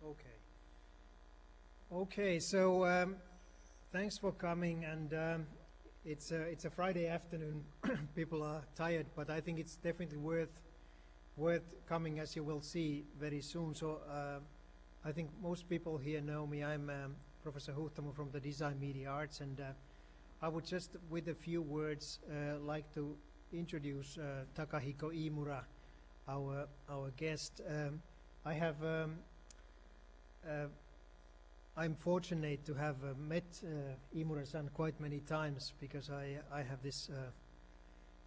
Okay. Okay, so thanks for coming, and it's a Friday afternoon. People are tired, but I think it's definitely worth coming, as you will see very soon. So I think most people here know me. I'm Professor Huhtamo from the Design Media Arts, and I would just, with a few words, like to introduce Takahiko Iimura, our guest. I'm fortunate to have met Iimura-san quite many times, because I have this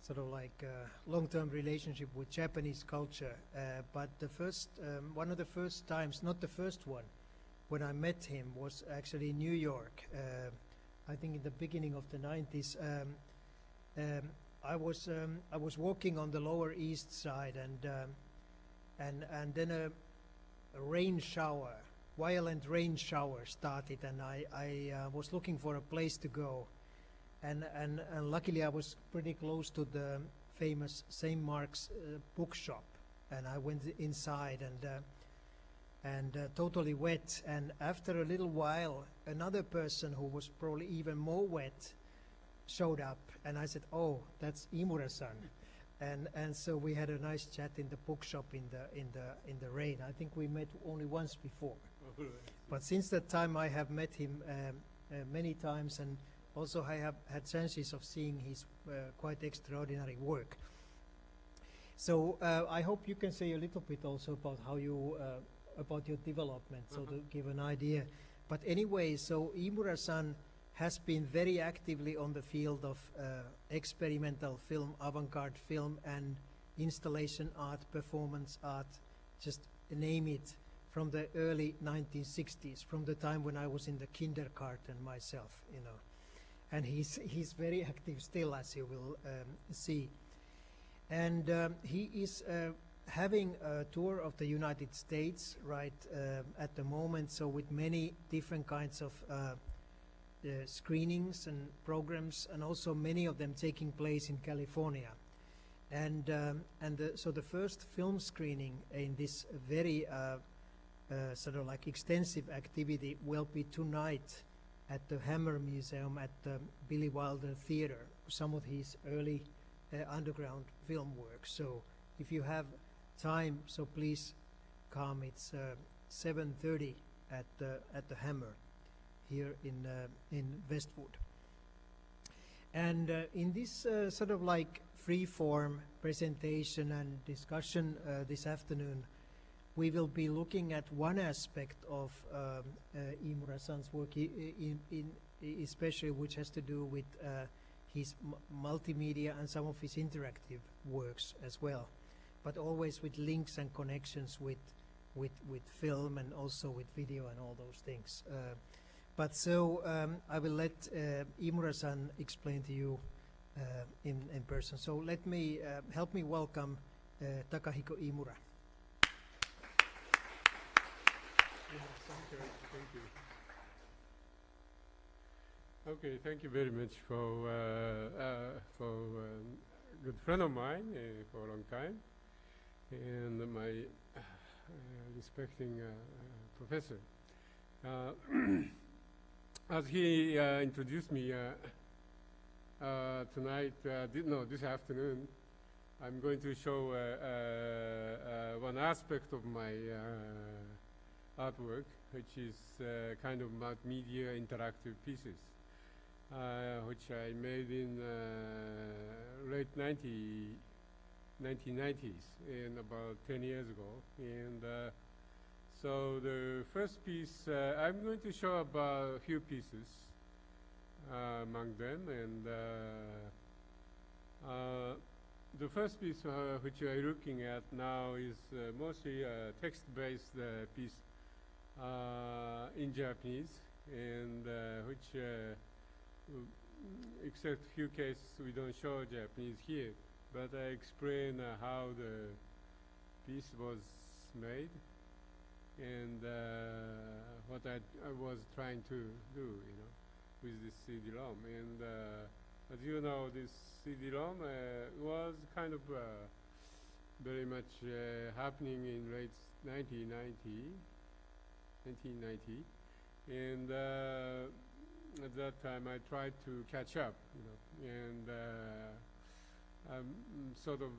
sort of like long-term relationship with Japanese culture. But the first, one of the first times, not the first one, when I met him was actually in New York. I think in the beginning of the 90s. I was walking on the Lower East Side, and then a rain shower, violent rain shower started, and I was looking for a place to go, and luckily I was pretty close to the famous St. Mark's bookshop, and I went inside and totally wet, and after a little while another person who was probably even more wet showed up, and I said, "Oh, that's Iimura-san." And so we had a nice chat in the bookshop in the rain. I think we met only once before. But since that time I have met him many times, and also I have had chances of seeing his quite extraordinary work. So I hope you can say a little bit also about how you about your development, so to give an idea. But anyway, so Iimura-san has been very actively on the field of experimental film, avant-garde film, and installation art, performance art, just name it, from the early 1960s, from the time when I was in the kindergarten myself, you know. And he's very active still, as you will see. And he is having a tour of the United States right at the moment, so with many different kinds of screenings and programs, and also many of them taking place in California. And so the first film screening in this very sort of like extensive activity will be tonight at the Hammer Museum at the Billy Wilder Theater, some of his early underground film work. So if you have time, so please come. It's 7:30 at the Hammer here in Westwood. And in this sort of like free-form presentation and discussion this afternoon, we will be looking at one aspect of Iimura-san's work, especially which has to do with his multimedia and some of his interactive works as well, but always with links and connections with film and also with video and all those things. But so I will let Iimura-san explain to you in person. So let me help me welcome Takahiko Iimura. Thank you. Okay, thank you very much for a good friend of mine for a long time, and my respecting professor. As he introduced me tonight, this afternoon, I'm going to show one aspect of my artwork, which is kind of multimedia interactive pieces, which I made in late 1990s, and about 10 years ago. And so the first piece, I'm going to show about a few pieces among them, and the first piece which I'm looking at now is mostly a text-based piece in Japanese, and which, except few cases, we don't show Japanese here, but I explain how the piece was made, and what I was trying to do, you know, with this CD-ROM. And as you know, this CD-ROM was kind of very much happening in late 1990, 1990, and at that time I tried to catch up, and I'm sort of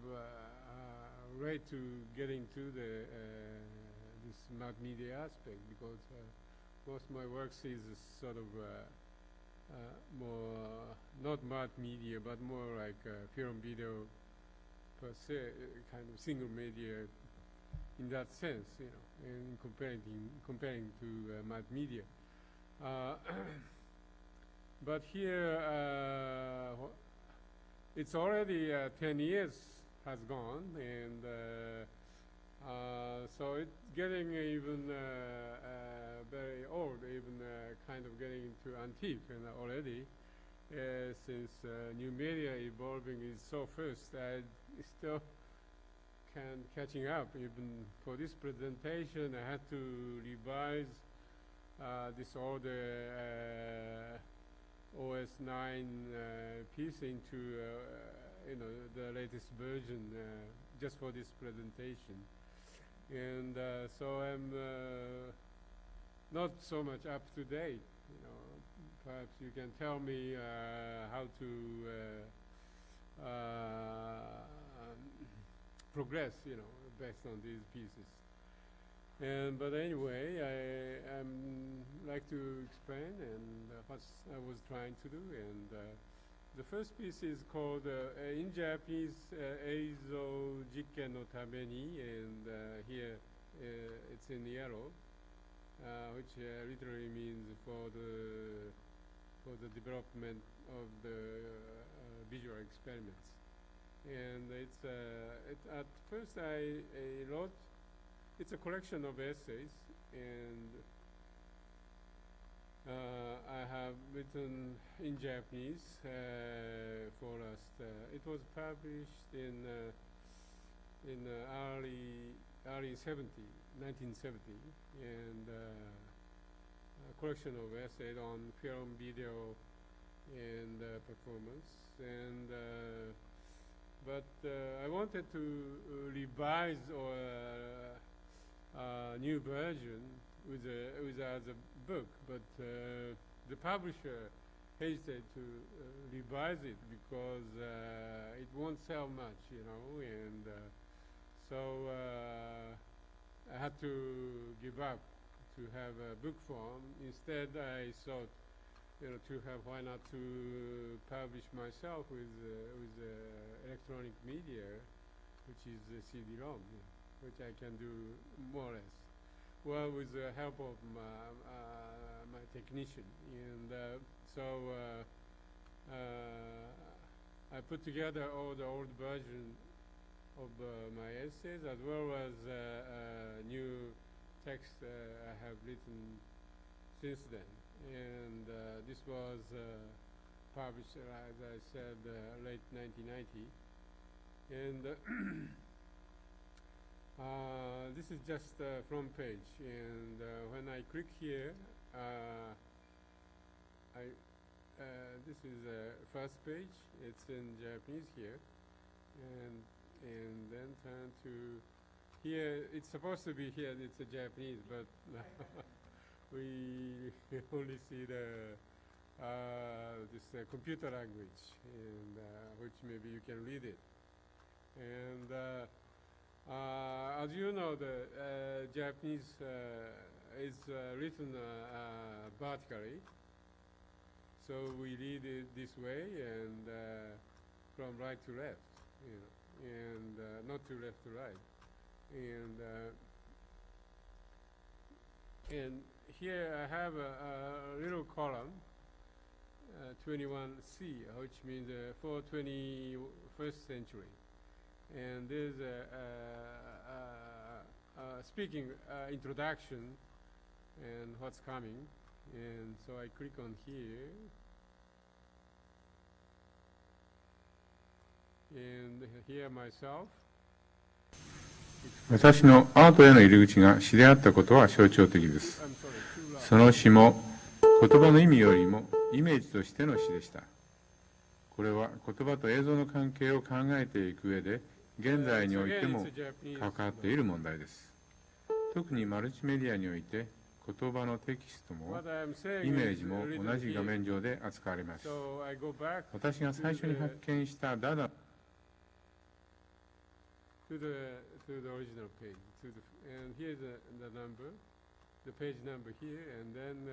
late to getting to the this multimedia aspect, because most of my works is sort of more not multimedia but more like film video per se, kind of single media in that sense, and comparing to multimedia. But here it's already 10 years has gone, and so it's getting even very old, even kind of getting into antique, and already since new media evolving is so fast, I still can catching up. Even for this presentation, I had to revise this older OS 9 piece into the latest version just for this presentation, and so I'm not so much up to date. Perhaps you can tell me how to progress, based on these pieces. But anyway, I like to explain and what I was trying to do. And the first piece is called, in Japanese, Eizo Jikken no Tabeni, and here it's in yellow, which literally means for the development of the visual experiments. And it's at first I wrote. It's a collection of essays, and I have written in Japanese for us. It was published in early 1970, and a collection of essays on film, video, and performance. And but I wanted to revise or new version with as a book, but the publisher hesitated to revise it because it won't sell much, and so I had to give up to have a book form. Instead, I thought, to have, why not to publish myself with electronic media, which is CD-ROM. Which I can do more or less, well, with the help of my technician. And so I put together all the old version of my essays, as well as new text I have written since then. And this was published, as I said, late 1990. And this is just the front page, and when I click here, this is the first page. It's in Japanese here, and then turn to here. It's supposed to be here. It's a Japanese, but we only see the this computer language, and which maybe you can read it, and. As you know, the Japanese is written vertically, so we read it this way, and from right to left, and not to left to right, and here I have a little column, 21C, which means for 21st century. And there's a speaking introduction and what's coming. And so I click on here. And here myself. 私のアートへの入り口が詩であったことは象徴的です。その詩も言葉の意味よりもイメージとしての詩でした。これは言葉と映像の関係を考えていく上で現在においても関わっている問題です。特にマルチメディアにおいて言葉のテキストも What I am saying イメー is ジも written 同じ画 here. 面上で扱われます。 So I go back 私が最初に発見したダダ to the original page. And here's the number, the page number here, and then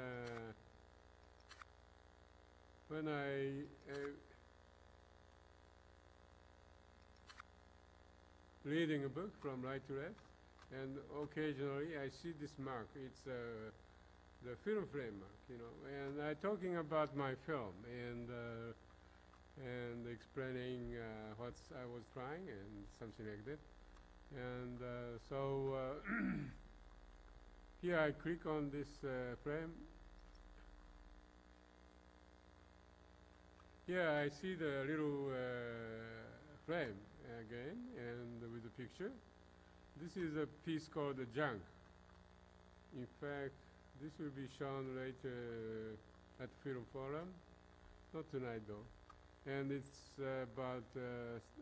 when I reading a book from right to left, and occasionally I see this mark. It's the film frame mark, you know. And I'm talking about my film and explaining what I was trying and something like that. And here I click on this frame. Here I see the little frame again, and with the picture. This is a piece called the junk. In fact, this will be shown later at the Film Forum, not tonight though. And it's about,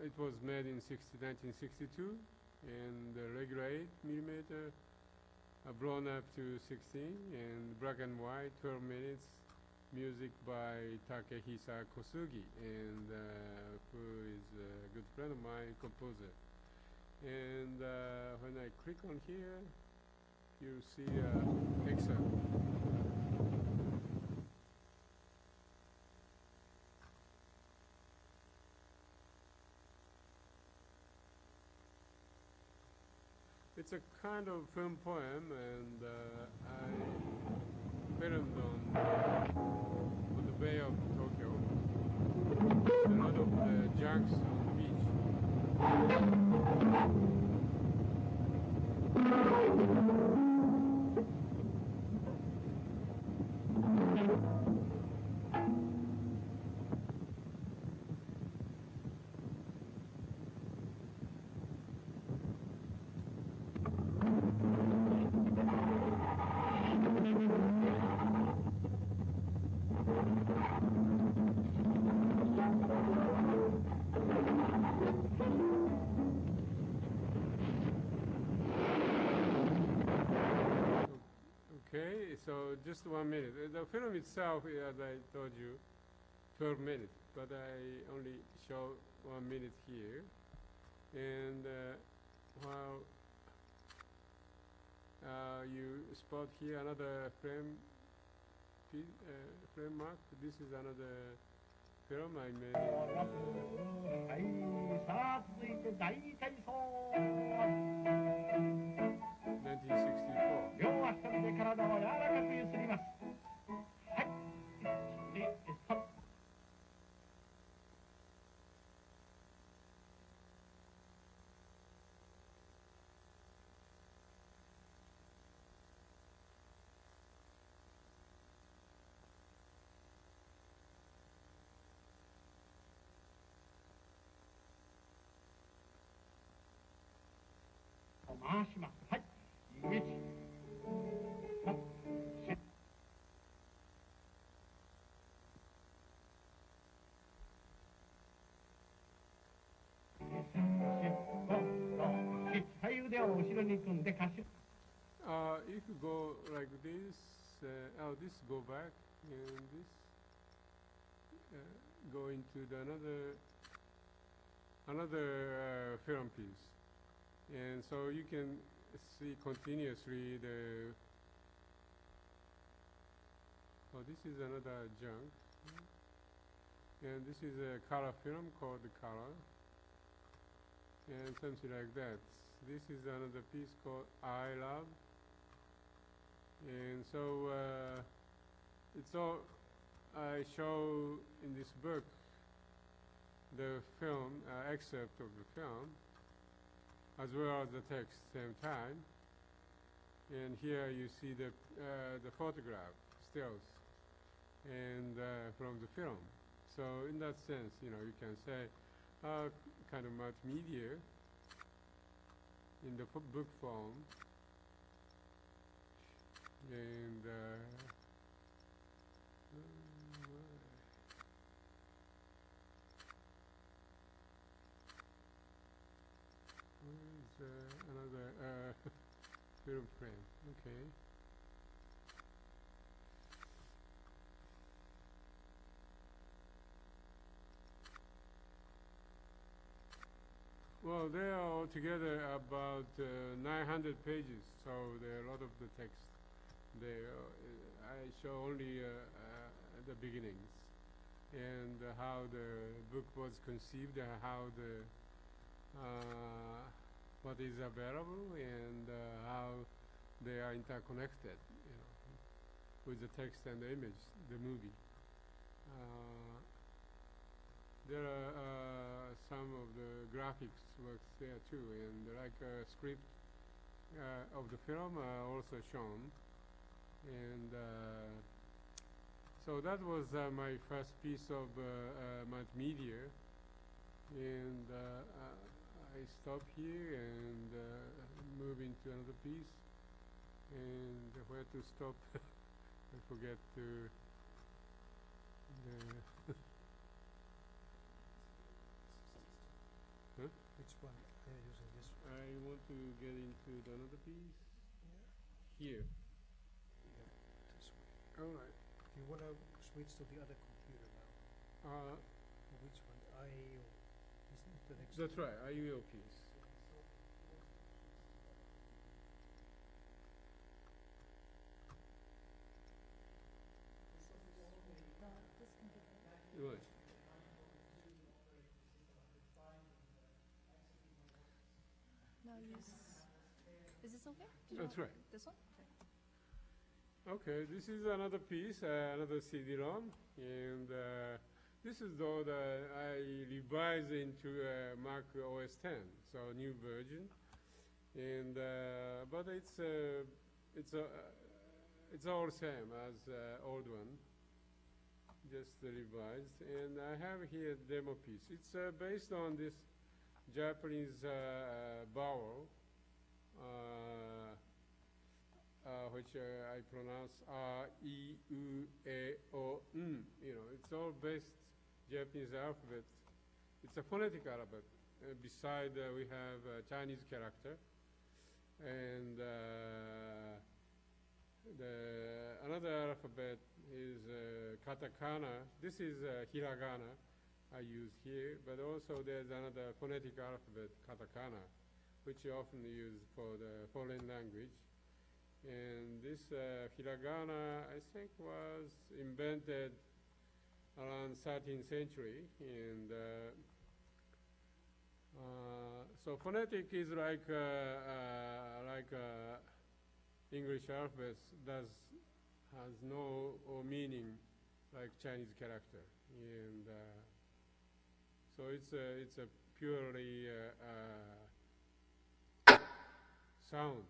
it was made in 1962, and the regular 8 millimeter, blown up to 16, and black and white, 12 minutes, music by Takahiko Kosugi, and who is a good friend of mine, composer. And when I click on here, you see excerpt. It's a kind of film poem, and I filmed on the Bay of Tokyo. A lot of junks on the beach. Okay, so just 1 minute. The film itself, as I told you, 12 minutes, but I only show 1 minute here. And while you spot here another frame mark, this is another film I made in 1964. 両足跳びで体を柔らかくゆすります。はい。で、ストップ。回します。はい。1、左腕を後ろに組んで歌手。If you go like this, this go back, and this go into the another film piece, and so you can see continuously the. Oh, this is another junk, and this is a color film called the color, and something like that. This is another piece called I Love, and so it's all I show in this book the film excerpt of the film as well as the text same time, and here you see the photograph stills and from the film. So in that sense, you know, you can say kind of multimedia in the book form, and where is another film frame? Okay. Well, they are altogether about 900 pages, so there are a lot of the text. I show only the beginnings and how the book was conceived, how what is available, and how they are interconnected, with the text and the image, the movie. There are some of the graphics works there too, and like a script of the film are also shown. And so that was my first piece of multimedia, and I stop here and move into another piece, and where to stop I forget to huh? Which one are you using? This one? I want to get into another piece. Here. This one. All right. Do you want to switch to the other computer now? Which one? IEO. Isn't it the next That's one? right, IEO piece. Right. Now is this okay? That's right. This one? Okay, this is another piece, another CD-ROM, and this is though I revised into Mac OS 10, so a new version, and but it's all same as old one, just revised. And I have here a demo piece. It's based on this Japanese vowel, which I pronounce R-E-U-A-O-N. It's all based Japanese alphabet. It's a phonetic alphabet. Beside we have a Chinese character, and another alphabet is katakana. This is hiragana I use here, but also there's another phonetic alphabet, katakana, which you often use for the foreign language. And this hiragana, I think, was invented around 13th century, and so phonetic is like English alphabet has no meaning like Chinese character, and so it's a purely sound.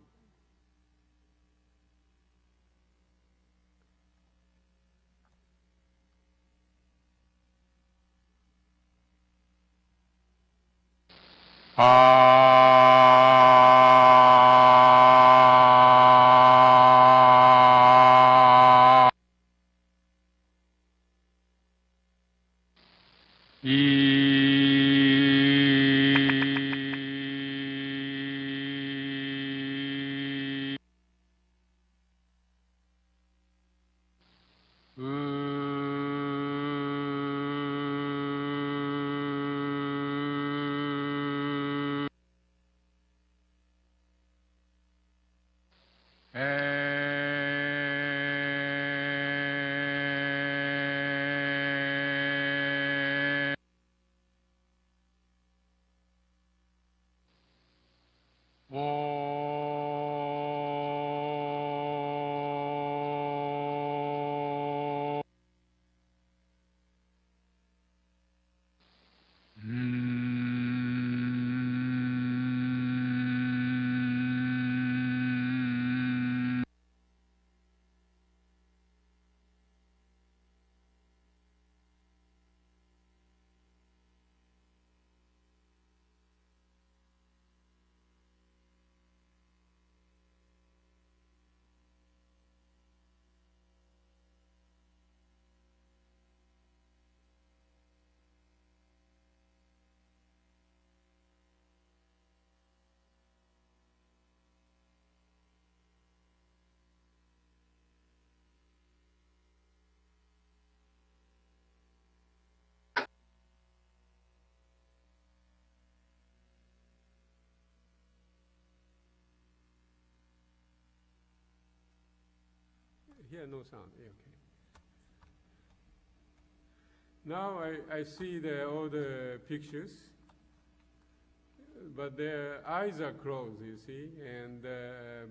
here no sound. Yeah, okay. Now I see all the pictures, but their eyes are closed, you see, and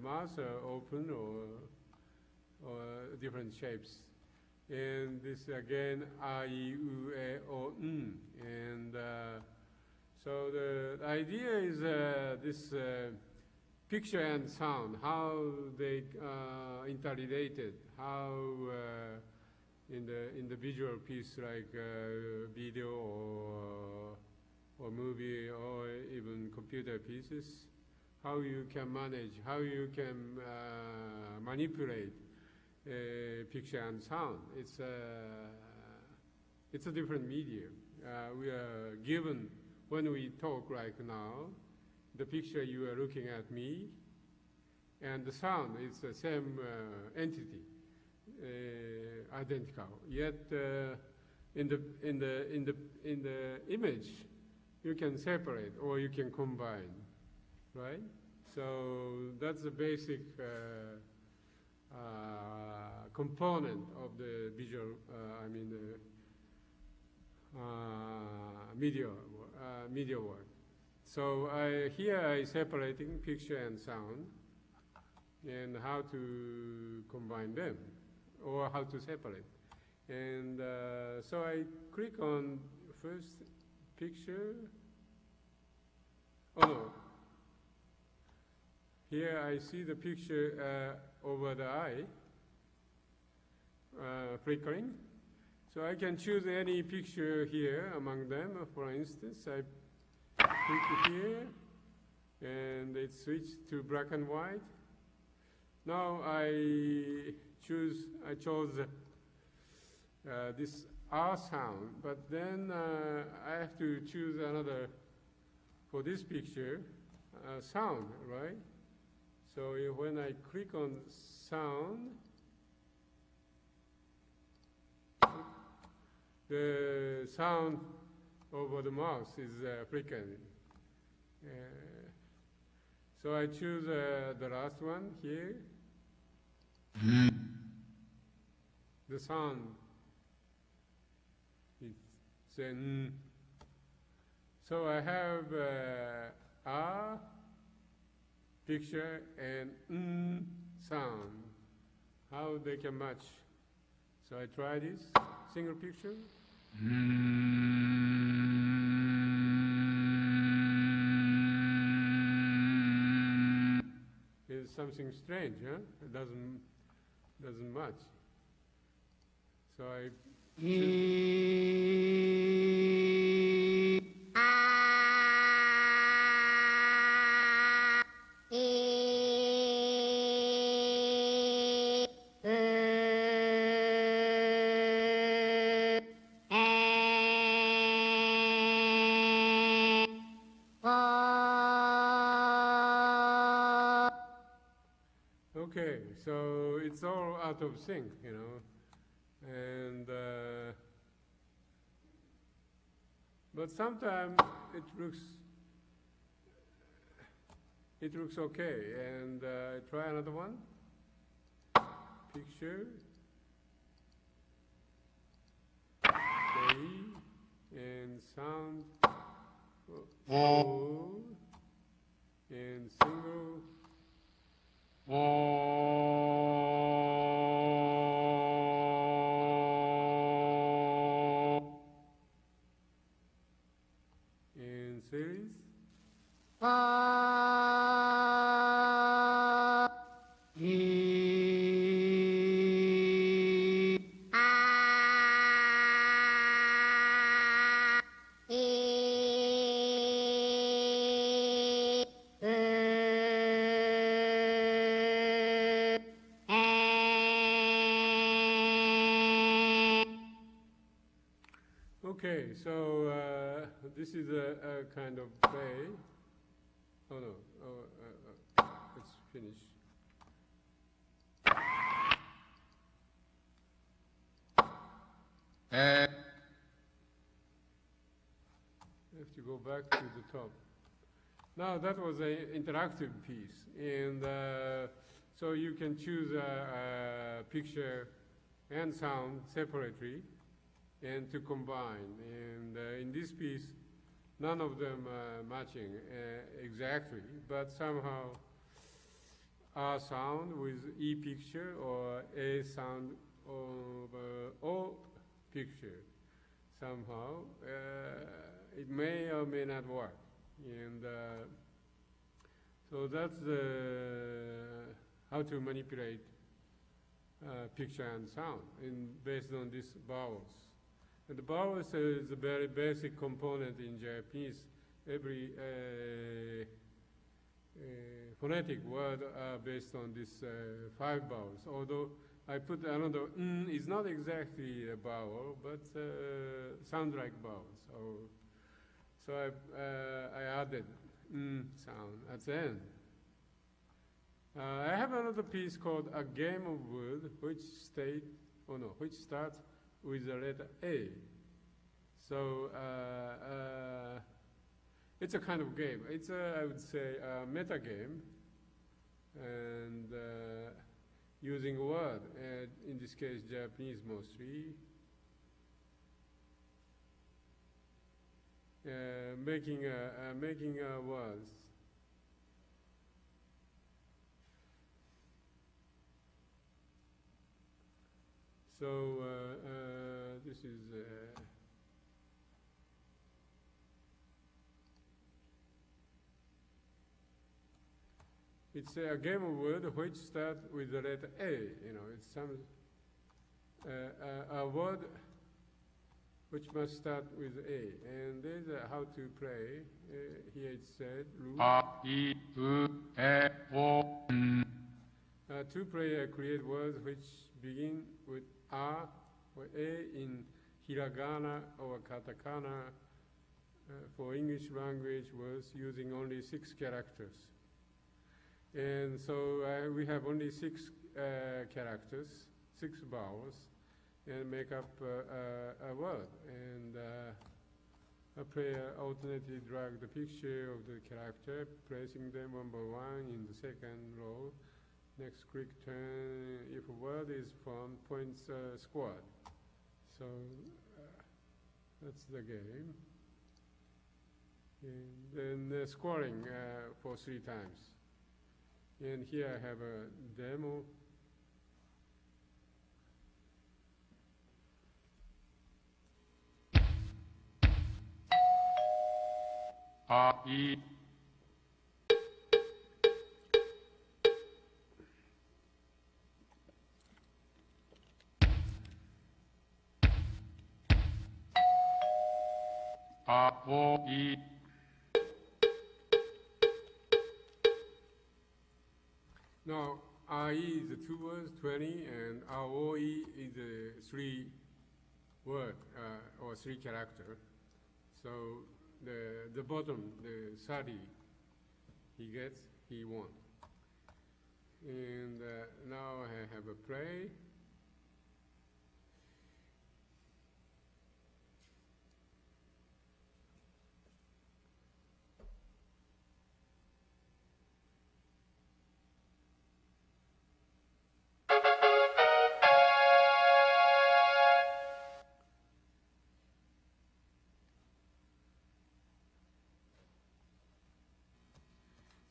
mouths are open or different shapes. And this again, I, U, E, O, N. And so the idea is this picture and sound, how they interrelated, how in the visual piece like video or movie or even computer pieces, how you can manage, how you can manipulate picture and sound. It's a different medium. We are given, when we talk right now, the picture you are looking at me, and the sound is the same entity, identical. Yet in the image, you can separate or you can combine, right? So that's the basic component of the visual, media work. So here I separating picture and sound and how to combine them or how to separate. And so I click on first picture. Oh no. Here I see the picture over the eye, flickering. So I can choose any picture here among them. For instance, I click here, and it switched to black and white. Now I chose this R sound, but then I have to choose another for this picture sound, right? So when I click on sound, the sound over the mouse is flickering. So I choose the last one here. The sound is saying. So I have R picture and sound. How they can match. So I try this single picture. It's something strange, huh? It doesn't match. So I okay, so it's all out of sync, you know, and but sometimes it looks okay, and try another one. Picture, okay, and sound, oh, and single. And series. Okay, so this is a kind of play. Oh no, let's finish. I have to go back to the top. Now that was an interactive piece, and So you can choose a picture and sound separately and to combine. And in this piece, none of them matching exactly, but somehow A sound with E picture or A sound over O picture. Somehow it may or may not work. And so that's how to manipulate picture and sound based on these vowels. And the vowels is a very basic component in Japanese. Every phonetic word are based on these 5 vowels. Although I put another is not exactly a vowel, but sounds like vowels. So I added sound at the end. I have another piece called A Game of Wood, which starts with the letter A. So it's a kind of game. It's I would say, a meta game, and using a word, in this case Japanese mostly, making words. So this is it's a game of words which start with the letter A. You know, it's some a word which must start with A, and there's how to play. Here it said, two players create words which begin with A or A in hiragana or katakana for English language words using only 6 characters. And so we have only 6 characters, 6 vowels, and make up a word. And a player alternately drag the picture of the character, placing them one by one in the second row. Next quick turn, if a word is formed, points scored. So that's the game. And then scoring for 3 times. And here I have a demo. Now, AE is the 2 words, 20, and AOE is the 3 word or 3 character. So the bottom, the 30, he gets, he won. And now I have a play.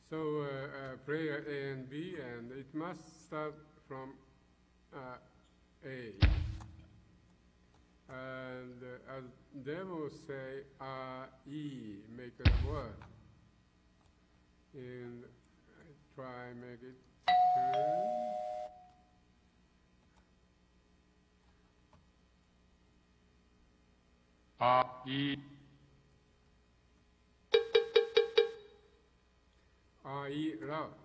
So player A and B, and it must start from A. And as demo say, E, make a word. And I try make it turn. E, love.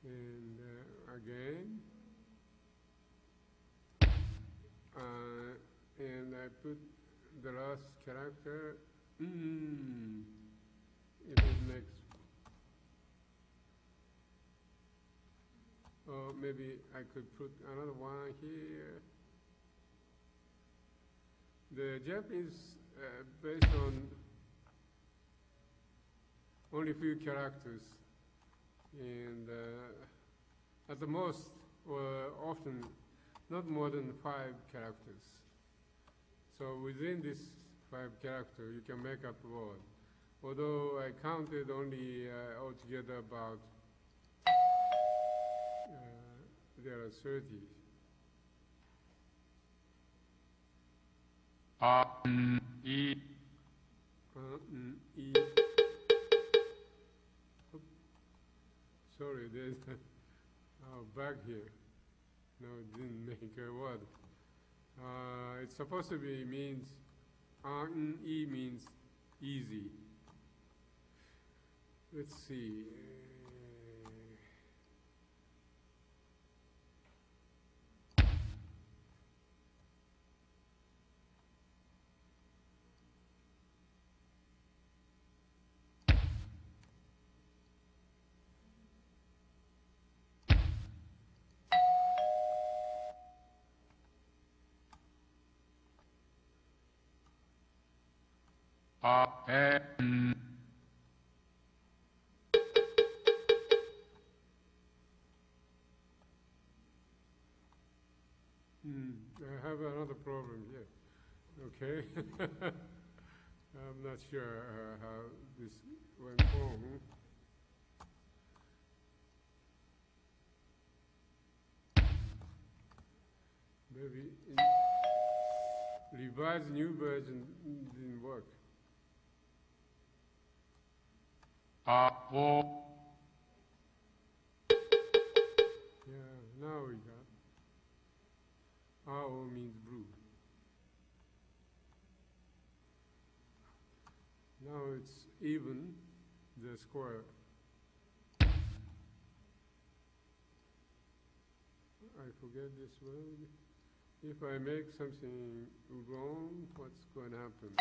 And again. And I put the last character. It makes. Or maybe I could put another one here. The Japanese, based on only few characters, and at the most, or often, not more than 5 characters. So within this 5 characters, you can make up a word. Although I counted only altogether about, there are 30. E. E. Oop. Sorry, there's back here. No, it didn't make a word. It's supposed to be means, E means easy. Let's see. I have another problem here. Okay. I'm not sure how this went wrong. Maybe revised new version didn't work. Yeah, now we got. Ao means blue. Now it's even the square. I forget this word. If I make something wrong, what's going to happen?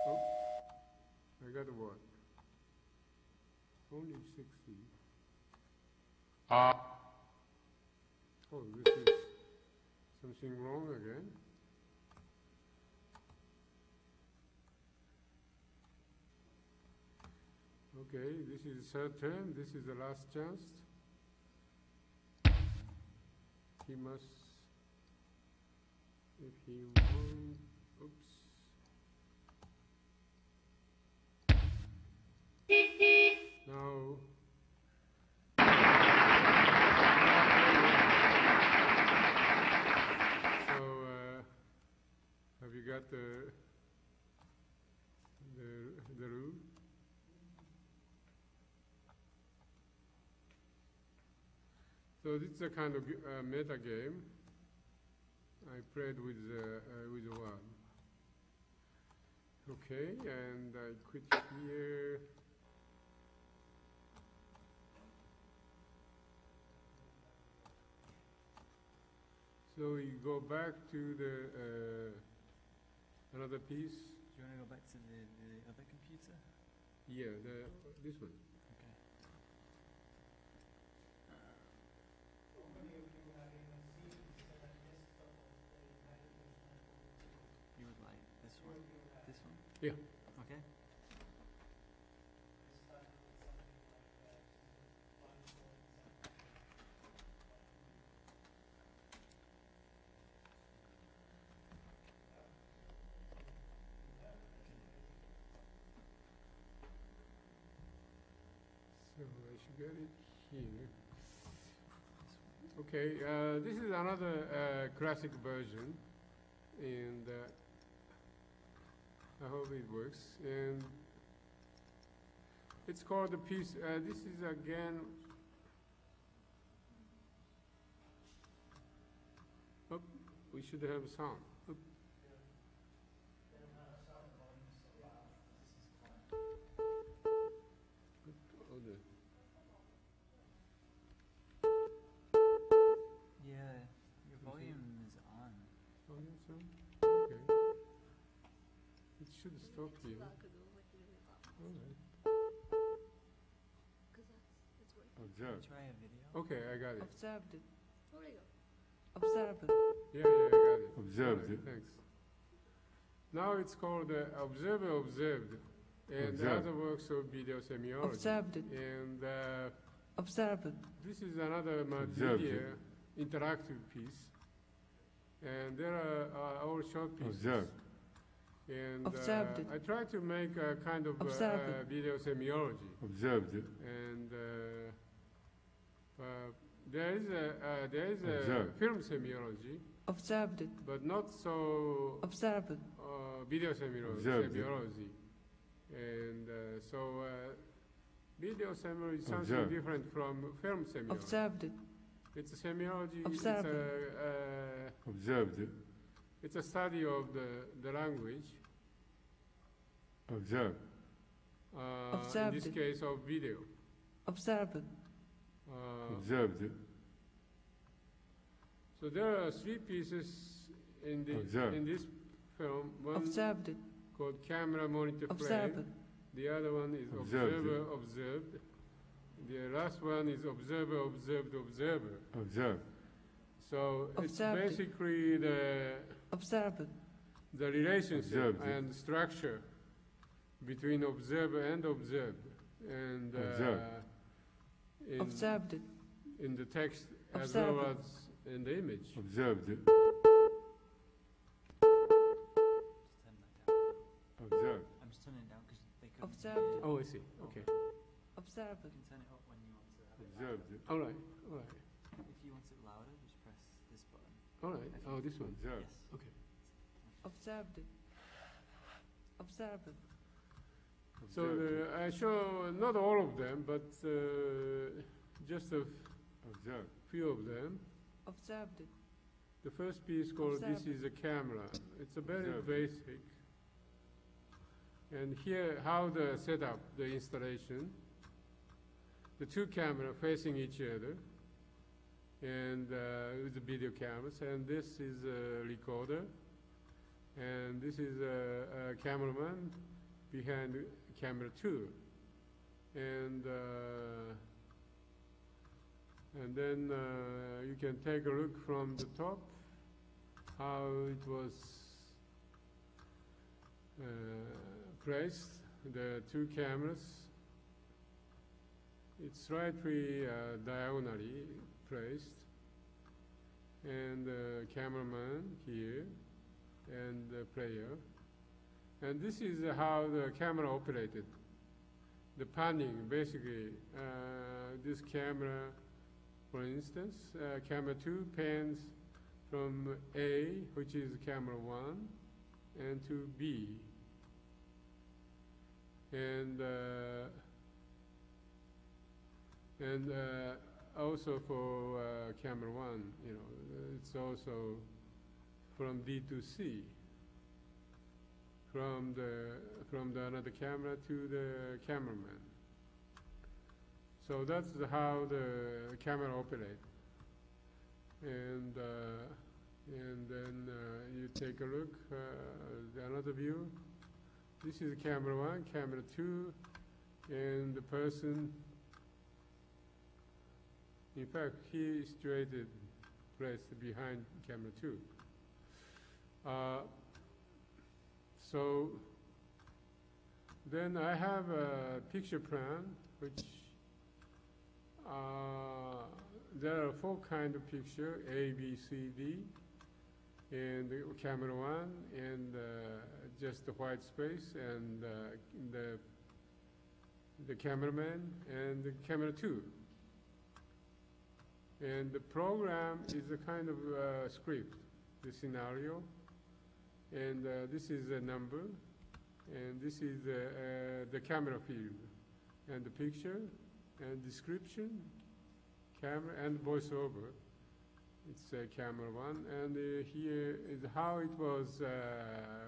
Oh, I got a word. Only 60. Oh, this is something wrong again. Okay, this is the third term. This is the last chance. He must, if he won't, oops. Now, so have you got the rule? So this is a kind of meta game. I played with one. Okay, and I quit here. So we go back to the another piece. Do you want to go back to the other computer? Yeah, this one. Okay. You would like this one? This one? Yeah. Okay. So I should get it here. Okay, this is another classic version, and I hope it works. And it's called the piece. This is again. Oh, we should have sound. Oh. Yeah, your volume is on. Volume sound? Okay. It should stop here. All right. Observe. Try a video. Okay, I got it. Observed it. Observed. Yeah, I got it. Observed. All right, thanks. Now it's called observer observed, and the other works of video semiology. Observed. And Observed. this is another multimedia interactive piece. And there are all short pieces. Observed. And Observed. I try to make a kind of Observed. video semiology. Observed. And there is a Observed. film semiology, Observed. but not so Observed. video semiology. Observed. And so video semiology is something Observed. different from film semiology. Observed. It's a semiology. Observed. Observed. It's a study of the language. Observed. In Observed. this case of video. Observed. Observed. So there are three pieces in Observed. this film. One Observed. called camera monitor frame. Observed. The other one is Observed. observer observed. The last one is observer observed observer. Observed. So it's Observed. basically the Observed. relationship Observed. and structure between observer and observed, and Observed. Observed. in the text as Observed. well as in the image. Observed. Just turn that down. Observed. I'm just turning it down because they couldn't. Observed. Oh, I see. Okay. Observed. You can turn it up when you want to have it loud. Observed. All right. All right. If you want it louder, just press this button. All right. Oh, this one. Observed. Yes. Okay. Observed. Observed. So I show not all of them, but just a Observed. few of them. Observed. The first piece called "This Observed. is a Camera." It's a very Observed. basic. And here, how the setup, the installation. The two cameras facing each other, and with the video cameras. And this is a recorder, and this is a cameraman behind camera 2, and then you can take a look from the top how it was placed, the two cameras. It's slightly diagonally placed, and the cameraman here and the player. And this is how the camera operated. The panning, basically, this camera, for instance, camera 2 pans from A, which is camera 1, and to B. And also for camera 1, you know, it's also from D to C. From the another camera to the cameraman. So that's how the camera operates. And then you take a look, another view. This is camera 1, camera 2, and the person. In fact, he is situated, placed behind camera 2. So then I have a picture plan, which there are 4 kinds of picture, A, B, C, D, and the camera 1, and just the white space, and the cameraman, and the camera 2. And the program is a kind of script, the scenario. And this is a number, and this is the camera field, and the picture, and description, camera, and voiceover. It's camera 1, and here is how it was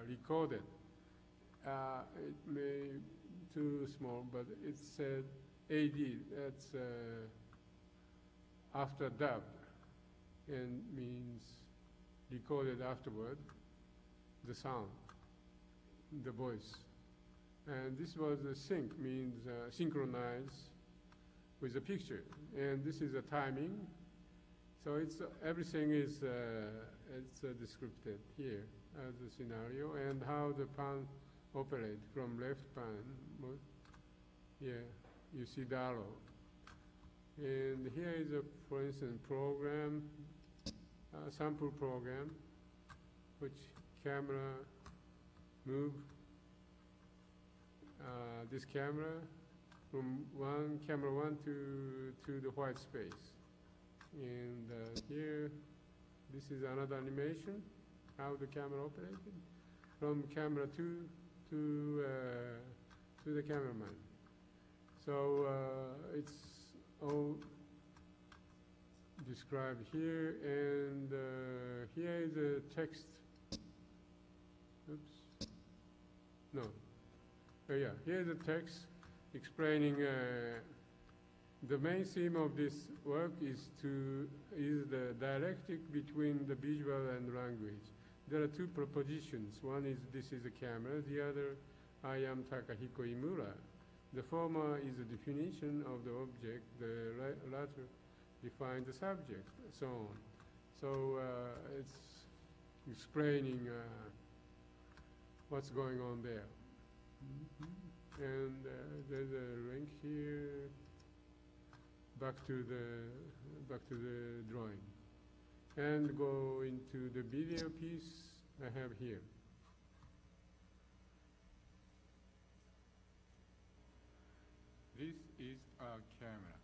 recorded. It may be too small, but it said AD, that's after dub, and means recorded afterward. The sound, the voice. And this was a sync, means synchronize with the picture. And this is a timing. So it's everything is it's described here as a scenario, and how the pan operate from left pan Yeah, you see the arrow. And here is a, for instance, program, sample program, which camera move this camera from camera one to the white space. And here, this is another animation, how the camera operated, from camera two to the cameraman. So it's all described here, and here is the text. Oops. No. Oh yeah, here's the text explaining the main theme of this work is the dialectic between the visual and language. There are two propositions. One is this is a camera. The other, I am Takahiko Iimura. The former is a definition of the object. The latter defines the subject, so on. So it's explaining what's going on there. And there's a link here. Back to the drawing, and go into the video piece I have here. This is our camera.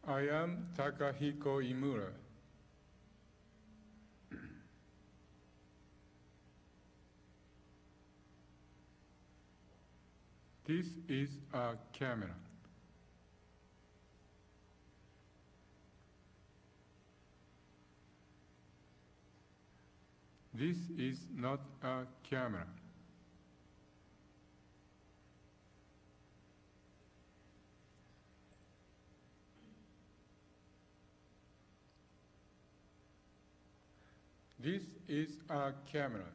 I am Takahiko Iimura. This is our camera. This is not a camera. This is a camera.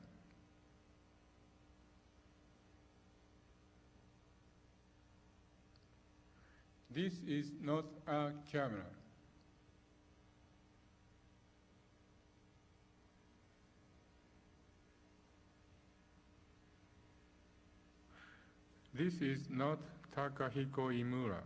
This is not a camera. This is not Takahiko Iimura.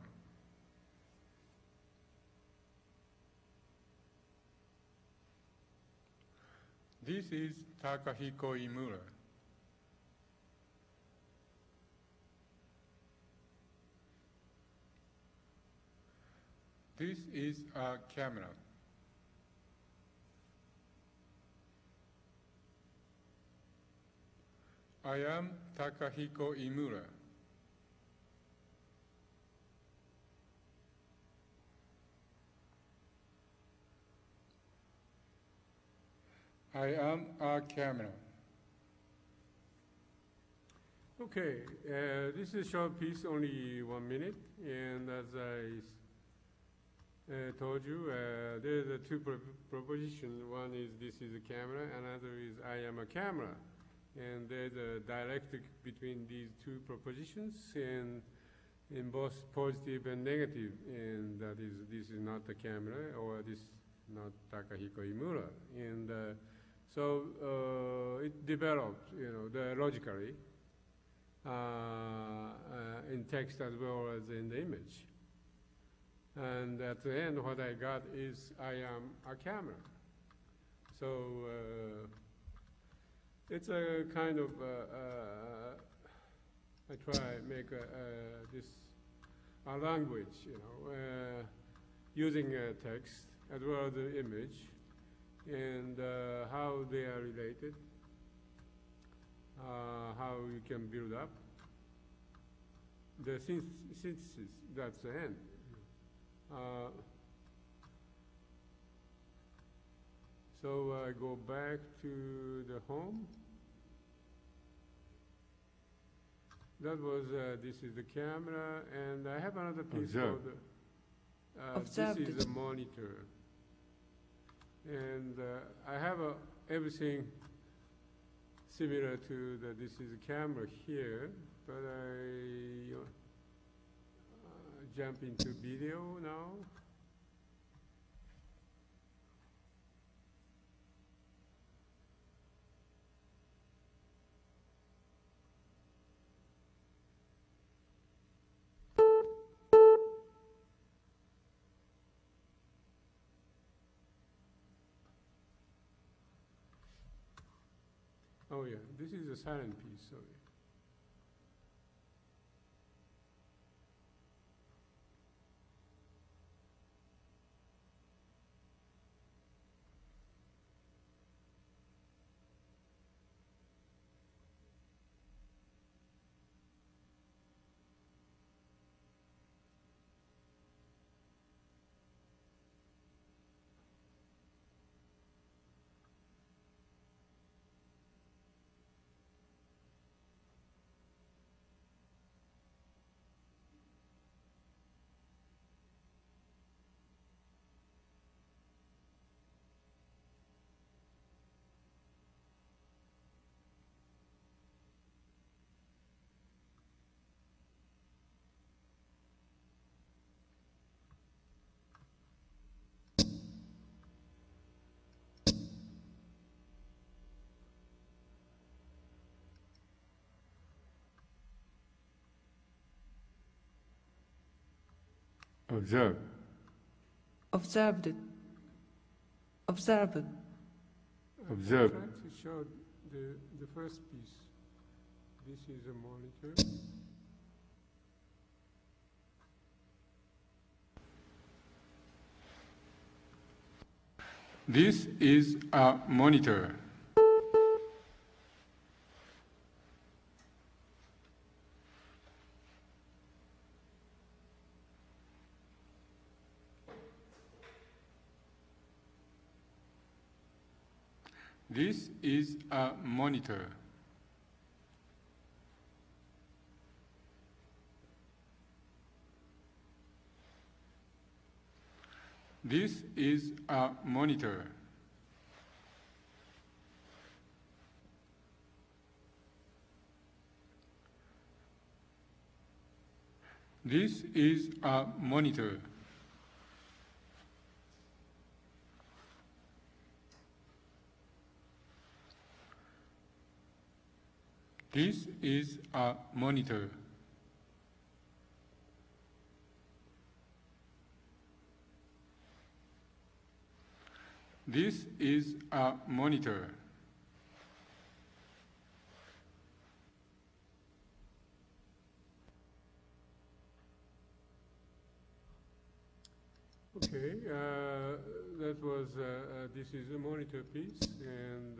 This is Takahiko Iimura. This is a camera. I am Takahiko Iimura. I am a camera. Okay, this is a short piece, only 1 minute, and as I told you, there's a two propositions. One is this is a camera, another is I am a camera. And there's a dialectic between these two propositions, and in both positive and negative, and that is, this is not a camera, or this is not Takahiko Iimura. And so it developed, logically, in text as well as in the image. And at the end, what I got is I am a camera. So it's a kind of, I try make this a language, using text as well as the image, and how they are related, how you can build up the synthesis. That's the end. So I go back to the home. That was, this is the camera, and I have another piece called, this is a monitor. And I have everything similar to this is a camera here, but I jump into video now. Oh yeah, this is a silent piece, sorry. Observe. Observed. Observed. Observe. I'm trying to show the first piece. This is a monitor. This is a monitor. This is a monitor. This is a monitor. This is a monitor. This is a monitor. This is a monitor. Okay, that was, this is a monitor piece, and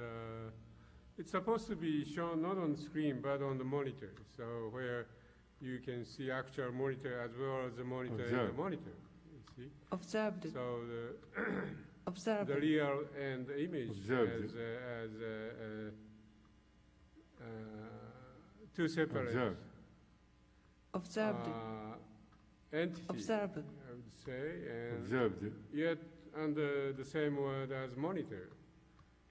it's supposed to be shown not on screen, but on the monitor, so where you can see actual monitor as well as the monitor in the monitor, you see? Observed. So the, Observed. the real and the image Observed. as two separate Observed. Observed. entities, Observed. I would say, and Observed. yet under the same word as monitor.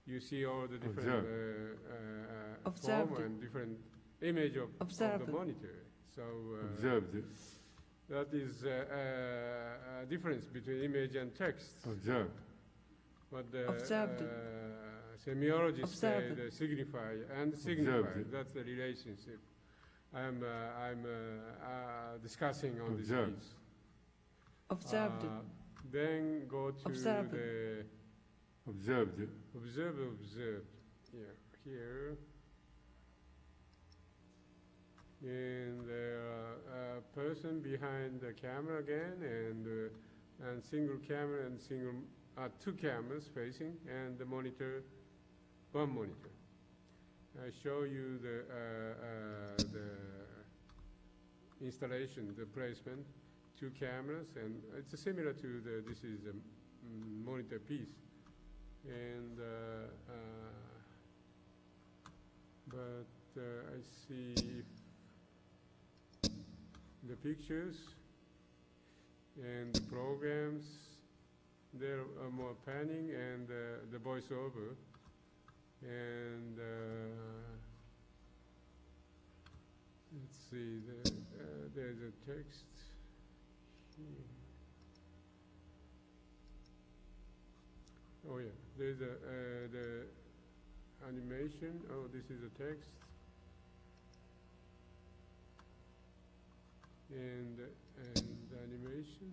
You see all the different form Observed. and different image of Observed. the monitor. So Observed. that is a difference between image and text. Observed. What the Observed. semiologists say Observed. they signify and signify. Observed. That's the relationship. I'm discussing on Observed. this piece. Observed. Then go to Observed. the Observed. observed. Yeah, here. And a person behind the camera again, and single camera and two cameras facing, and the monitor, one monitor. I show you the installation, the placement, two cameras, and it's similar to this is a monitor piece. And but I see the pictures and the programs. There are more panning and the voiceover, and let's see. There's a text here. Oh yeah, there's the animation. Oh, this is a text, and the animation.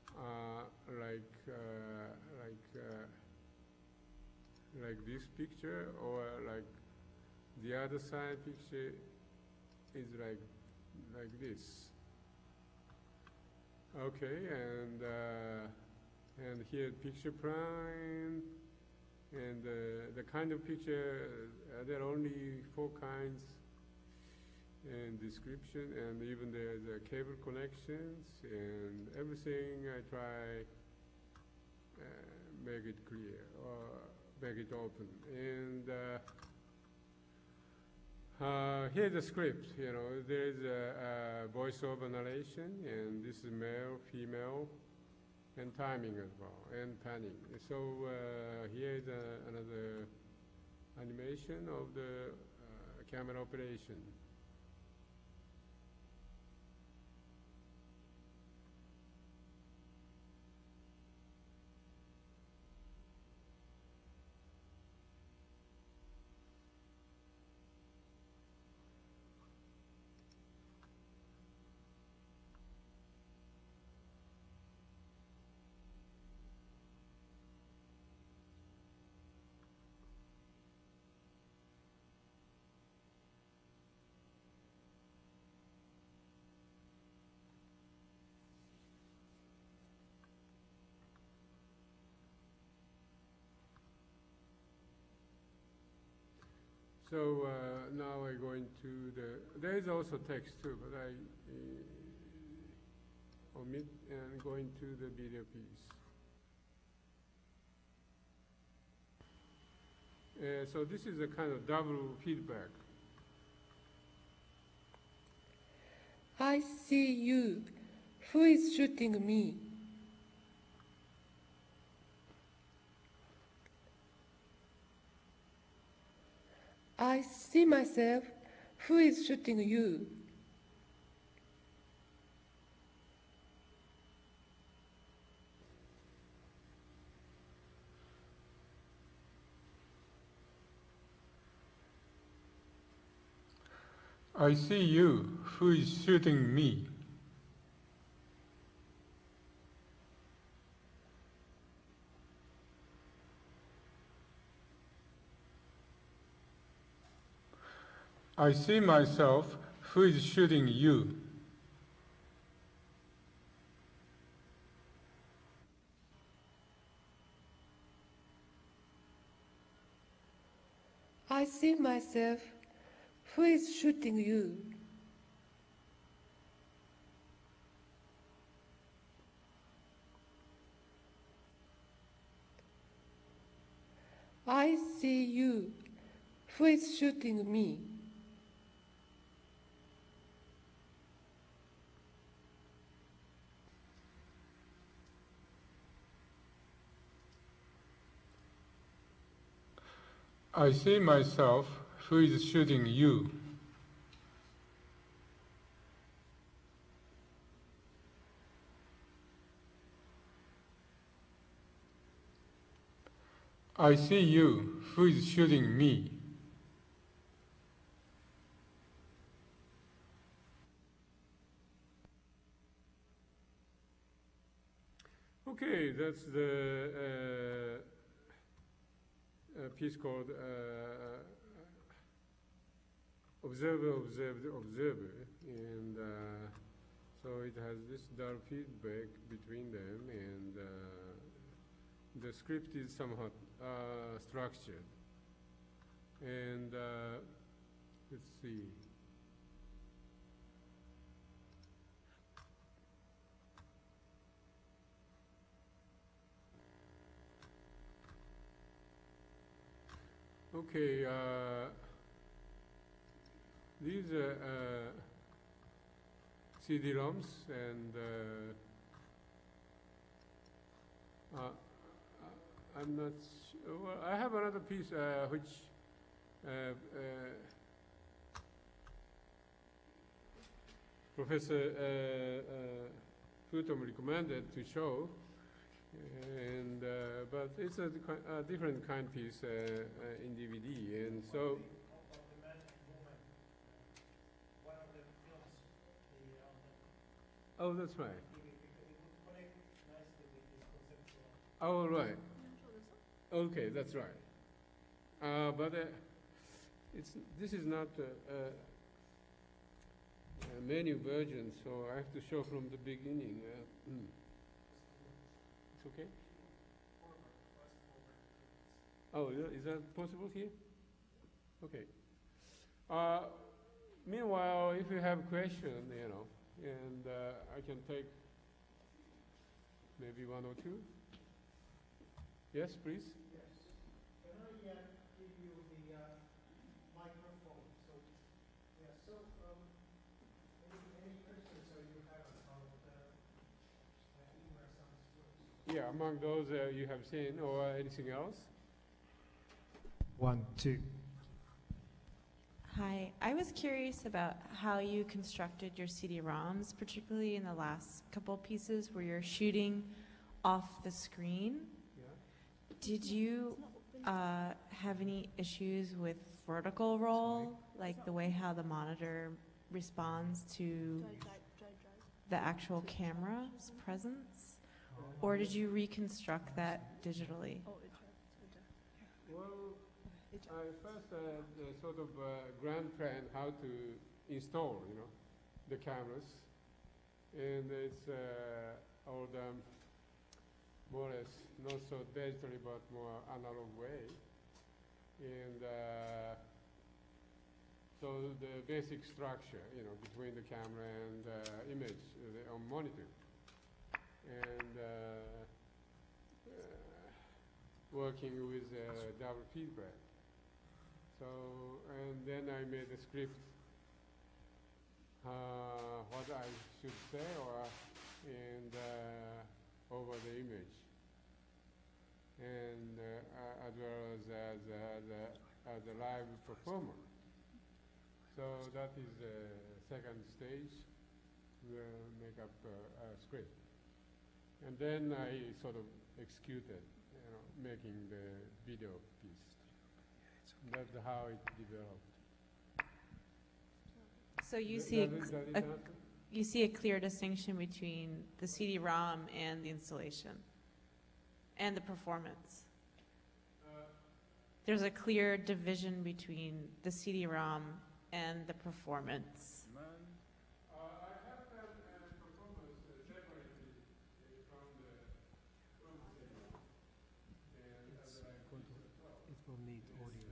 like this picture, or like the other side picture is like this. Okay, and here picture prime, and the kind of picture, there are only 4 kinds, and description, and even there's cable connections, and everything I try make it clear, or make it open. And here's the script, there is a voiceover narration, and this is male, female, and timing as well, and panning. So here is another animation of the camera operation. So now I go into there is also text too, but I omit and go into the video piece. So this is a kind of double feedback. I see you. Who is shooting me? I see myself. Who is shooting you? I see you. Who is shooting me? I see myself. Who is shooting you? I see myself. Who is shooting you? I see you. Who is shooting me? I see myself. Who is shooting you? I see you. Who is shooting me? Okay, that's the piece called Observateur, and so it has this dual feedback between them, and the script is somewhat structured. And let's see. Okay, these are CD-ROMs, and I'm not sure. Well, I have another piece which Professor Futom recommended to show, and but it's a different kind piece in DVD, and so. Oh, that's right. It would connect nicely with this conceptual Oh, right. Okay, that's right. But this is not a menu version, so I have to show from the beginning. It's okay? Oh, is that possible here? Okay. Meanwhile, if you have questions, and I can take maybe one or two. Yes, please. Yes. Can I give you the microphone? So, yeah. So, any questions you have about Iimura-san's works? Yeah, among those you have seen, or anything else? 1, 2. Hi, I was curious about how you constructed your CD-ROMs, particularly in the last couple pieces where you're shooting off the screen. Yeah. Did you have any issues with vertical roll, like the way how the monitor responds to the actual camera's presence? Or did you reconstruct that digitally? Well, I first sort of grand plan how to install, the cameras, and it's all done more or less not so digitally but more analog way, and so the basic structure, between the camera and image on monitor, and working with double feedback. So, and then I made a script, what I should say, and over the image, and as well as a live performer. So that is the second stage. We'll make up a script, and then I sort of executed, making the video piece. That's how it developed. So you Does see it answer? you see a clear distinction between the CD-ROM and the installation and the performance. There's a clear division between the CD-ROM and the performance. I have that performance separated from the CD-ROM. And as I It will need audio.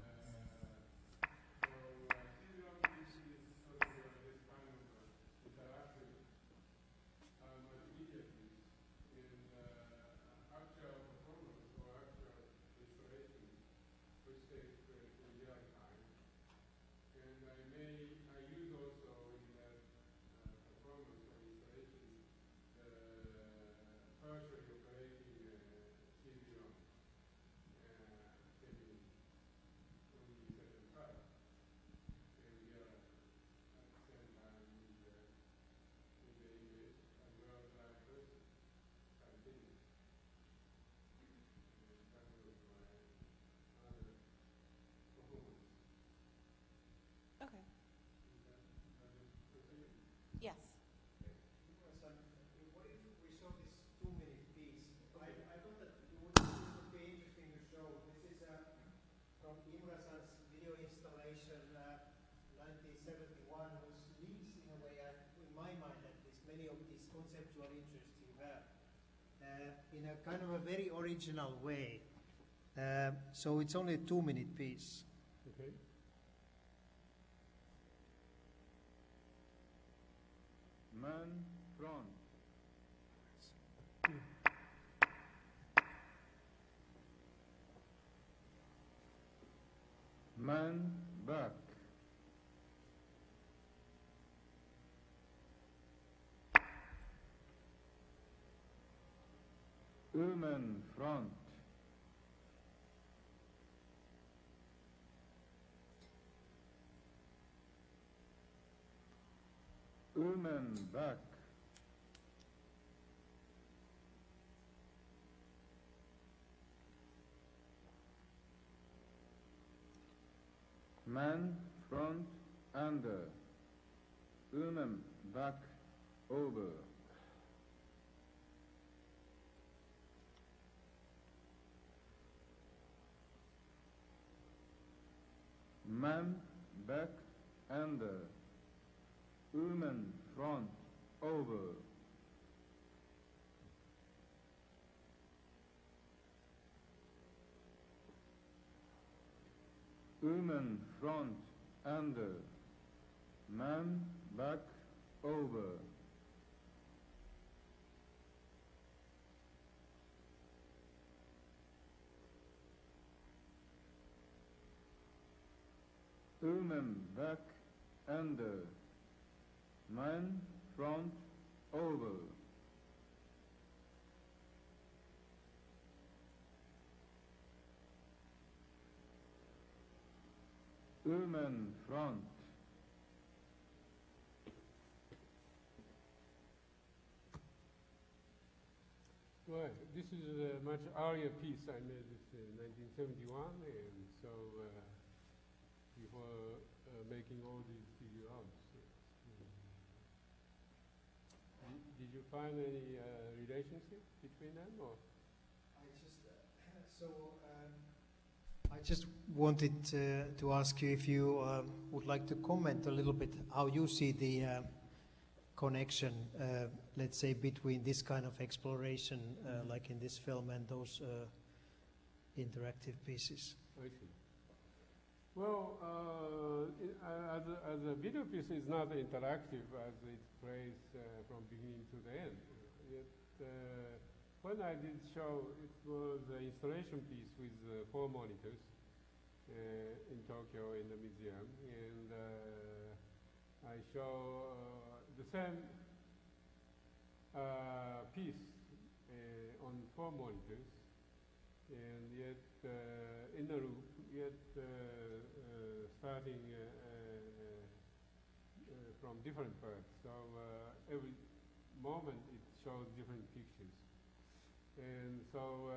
Okay. Yes. What if we show this 2-minute piece? I thought that this would be interesting to show. This is from Iimura-san's video installation 1971, which leads in a way, in my mind at least, many of these conceptual interests you have in a kind of a very original way. So it's only a 2-minute piece. Okay. Man front. Man back. Woman front. Woman back. Man front under. Woman back over. man back under, woman front over. Woman front under, man back over. Woman back under, man front over. Woman front. Well, this is a much earlier piece. I made this in 1971, and so before making all these videos. Did you find any relationship between them, or? I just wanted to ask you if you would like to comment a little bit how you see the connection, let's say, between this kind of exploration, like in this film, and those interactive pieces. I see. Well, as a video piece, it's not interactive as it plays from beginning to the end. Yet, when I did show, it was an installation piece with 4 monitors in Tokyo in the museum, and I show the same piece on 4 monitors, and yet in the loop, yet starting from different parts. So every moment it shows different pictures. And so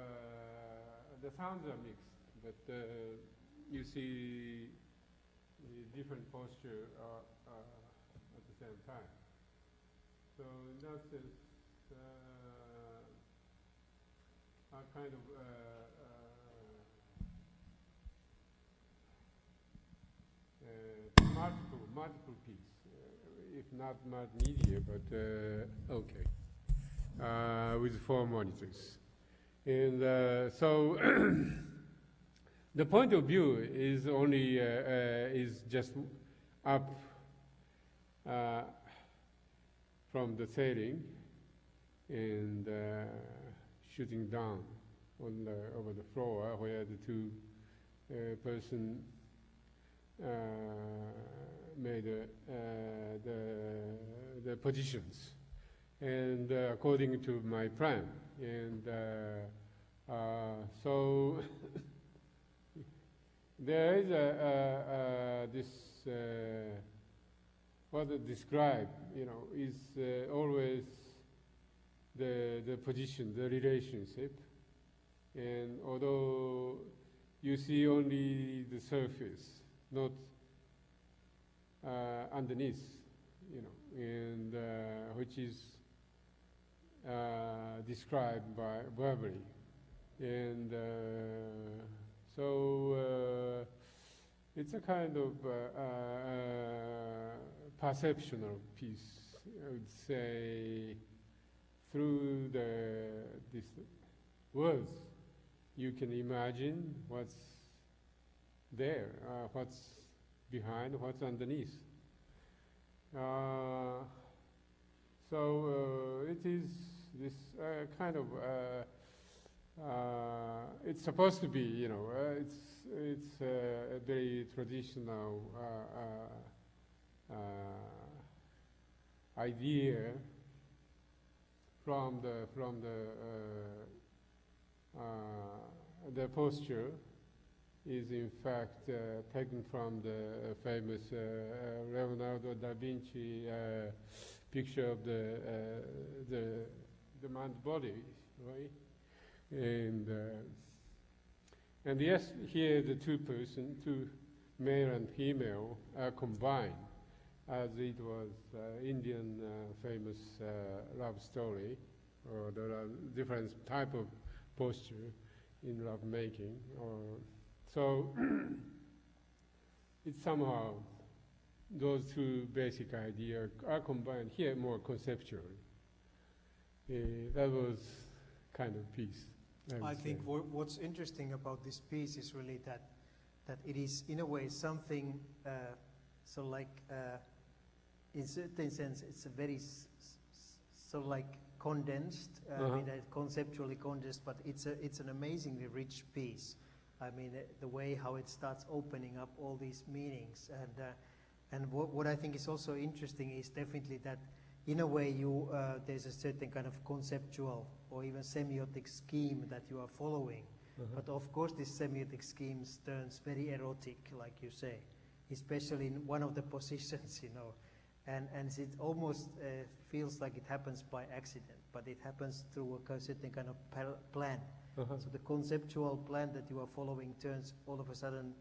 the sounds are mixed, but you see the different posture at the same time. So in that sense, a kind of multiple piece, if not multimedia, but okay. With 4 monitors. And so the point of view is only, is just up from the ceiling and shooting down on over the floor where the 2 person made the positions. And according to my plan, and so there is this what I describe, is always the position, the relationship, and although you see only the surface, not underneath, and which is described by verbally, and so it's a kind of perceptual piece, I would say. Through these words, you can imagine what's there, what's behind, what's underneath. So it is this kind of, it's supposed to be, it's a very traditional idea from the posture is in fact taken from the famous Leonardo da Vinci picture of the man's body, right? And yes, here the 2 person, 2 male and female, are combined, as it was Indian famous love story, or there are different type of posture in love making. So it's somehow those two basic ideas are combined here more conceptually. That was kind of piece. I think what's interesting about this piece is really that it is in a way something so like in certain sense it's a very so like condensed. I mean conceptually condensed, but it's an amazingly rich piece. I mean the way how it starts opening up all these meanings, and what I think is also interesting is definitely that in a way you there's a certain kind of conceptual or even semiotic scheme that you are following. But of course this semiotic scheme turns very erotic, like you say, especially in one of the positions, you know, and it almost feels like it happens by accident, but it happens through a certain kind of plan. So the conceptual plan that you are following turns all of a sudden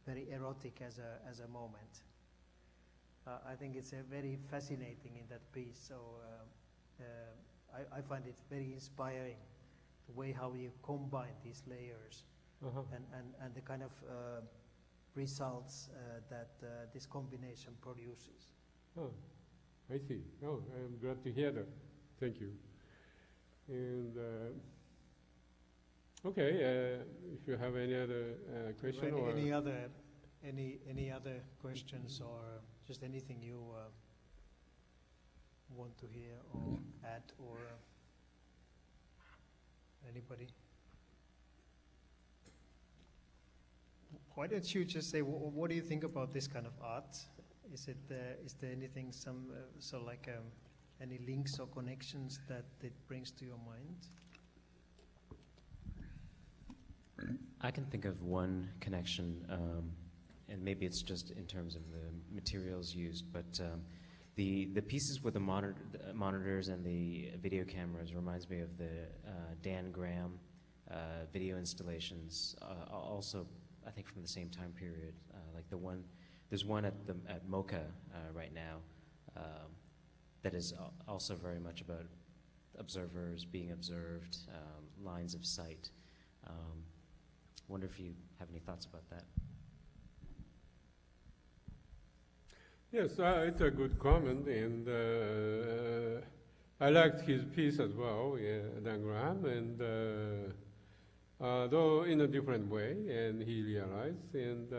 very erotic as a moment. I think it's very fascinating in that piece. So I find it very inspiring, the way how you combine these layers and the kind of results that this combination produces. Oh, I see. Oh, I'm glad to hear that. Thank you. And okay, if you have any other question or any other questions or just anything you want to hear or add, or anybody? Why don't you just say what do you think about this kind of art? Is there anything so like any links or connections that it brings to your mind? I can think of one connection, and maybe it's just in terms of the materials used, but the pieces with the monitors and the video cameras reminds me of the Dan Graham video installations, also I think from the same time period, like there's one at MoCA right now that is also very much about observers being observed, lines of sight. Wonder if you have any thoughts about that. Yes, it's a good comment, and I liked his piece as well, Dan Graham, and though in a different way, and he realized, and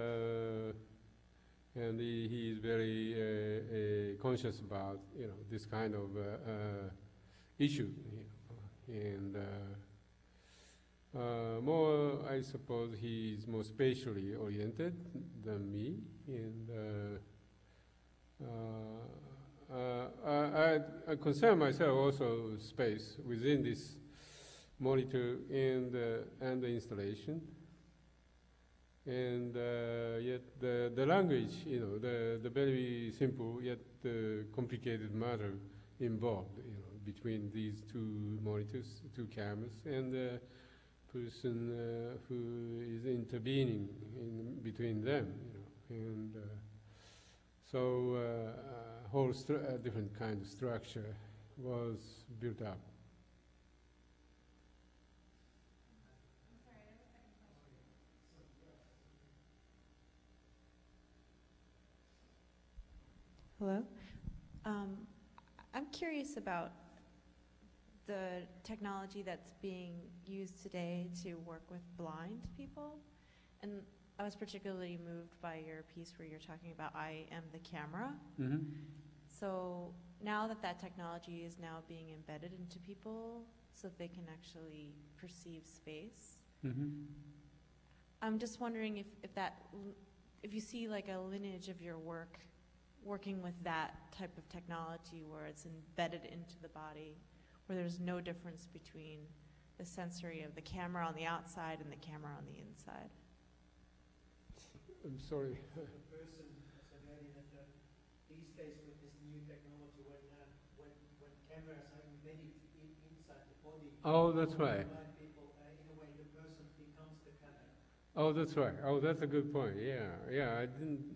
he is very conscious about this kind of issue, and more, I suppose, he is more spatially oriented than me, and I concern myself also space within this monitor and the installation, and yet the language, the very simple yet complicated matter involved, between these two monitors, two cameras, and the person who is intervening in between them, and so a whole different kind of structure was built up. Hello. I'm curious about the technology that's being used today to work with blind people, and I was particularly moved by your piece where you're talking about I am the camera. Mm-hmm. So now that technology is now being embedded into people so that they can actually perceive space, I'm just wondering if you see like a lineage of your work working with that type of technology where it's embedded into the body, where there's no difference between the sensory of the camera on the outside and the camera on the inside. I'm sorry. The person said earlier that these days with this new technology, when cameras are embedded inside the body, Oh, that's right. blind people, in a way, the person becomes the camera. Oh, that's right. Oh, that's a good point. Yeah. I didn't.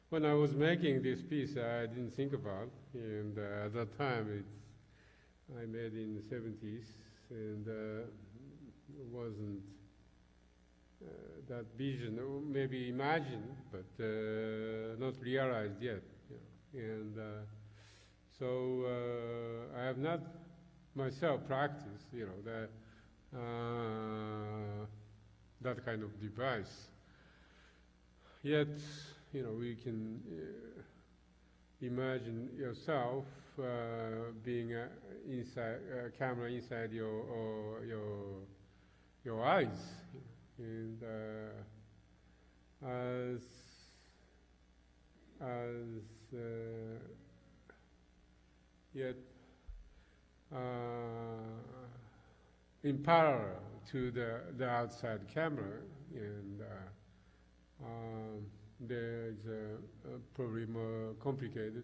When I was making this piece, I didn't think about, and at that time, I made in the 70s, and wasn't that vision, or maybe imagined, but not realized yet. And so I have not myself practiced, that kind of device. Yet, we can imagine yourself being inside camera inside your eyes, and yet in parallel to the outside camera, and there is a probably more complicated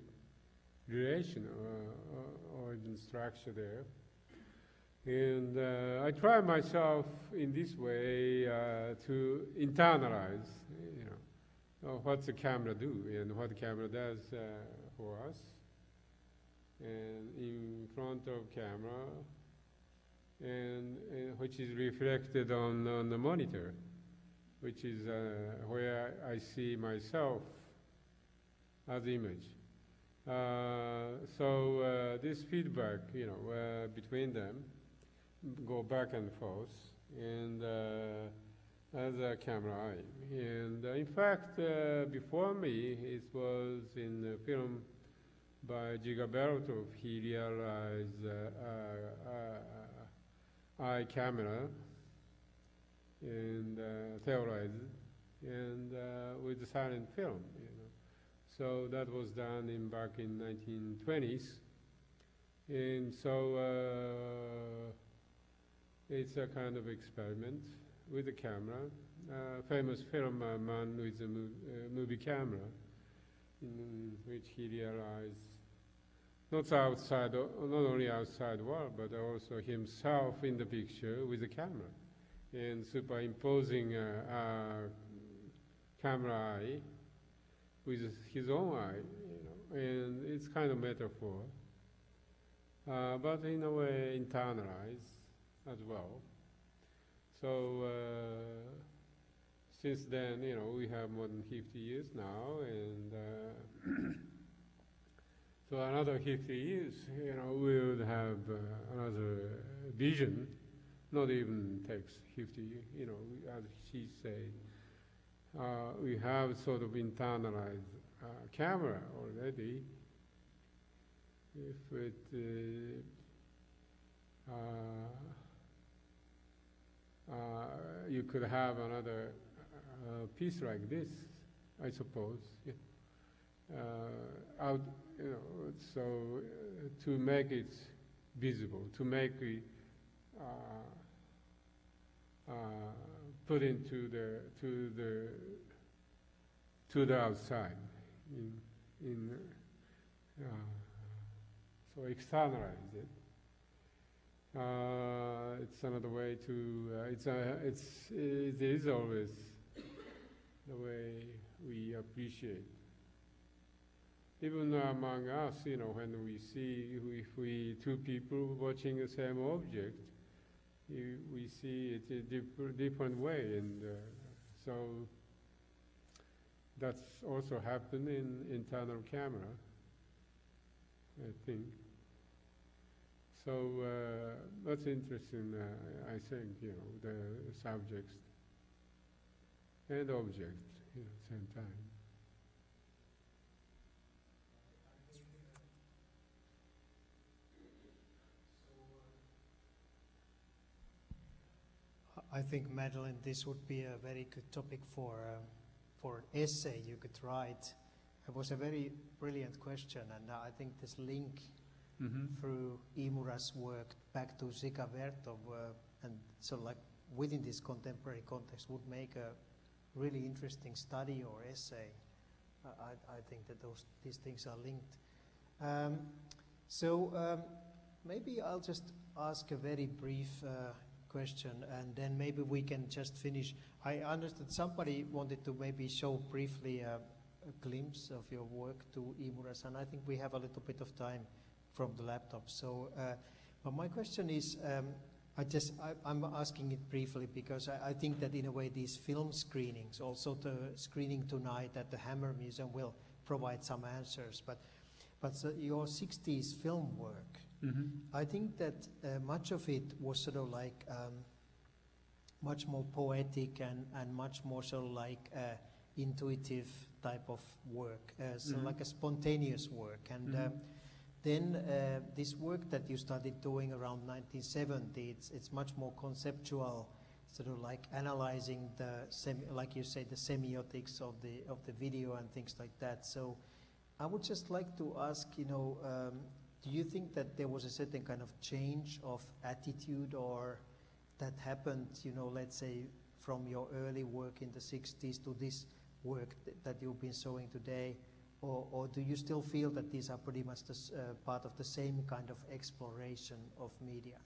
relation or even structure there. And I try myself in this way to internalize, what the camera do and what the camera does for us. And in front of camera, and which is reflected on the monitor, which is where I see myself as image. So this feedback, between them, go back and forth, and as a camera eye. And in fact, before me, it was in the film by Gigaberto. He realized eye camera and theorized, and with the silent film. So that was done back in 1920s, and so it's a kind of experiment with the camera. Famous film man with a movie camera, in which he realized not only outside world, but also himself in the picture with the camera, and superimposing a camera eye with his own eye, and it's kind of metaphor, but in a way internalized as well. So since then, we have more than 50 years now, and so another 50 years, we would have another vision. Not even takes 50, as she said. We have sort of internalized camera already. If it you could have another piece like this, I suppose. So to make it visible, to make it put into to the outside, so externalize it. It's another way to. It is always the way we appreciate. Even among us, when we see, if we two people watching the same object, we see it a different way, and so that's also happened in internal camera, I think. So that's interesting, I think, the subjects and objects at the same time. I think, Madeline, this would be a very good topic for an essay you could write. It was a very brilliant question, and I think this link through Iimura's work back to Gigaberto, and so like within this contemporary context would make a really interesting study or essay. I think that these things are linked. Maybe I'll just ask a very brief question, and then maybe we can just finish. I understood somebody wanted to maybe show briefly a glimpse of your work to Iimura-san. I think we have a little bit of time from the laptop. So, but my question is, I'm asking it briefly because I think that in a way these film screenings, also the screening tonight at the Hammer Museum will provide some answers. But your 60s film work, I think that much of it was sort of like much more poetic and much more sort of like intuitive type of work, so like a spontaneous work. And then this work that you started doing around 1970, it's much more conceptual, sort of like analyzing like you say, the semiotics of the video and things like that. So I would just like to ask, do you think that there was a certain kind of change of attitude or that happened, let's say from your early work in the 60s to this work that you've been showing today? Or do you still feel that these are pretty much part of the same kind of exploration of media?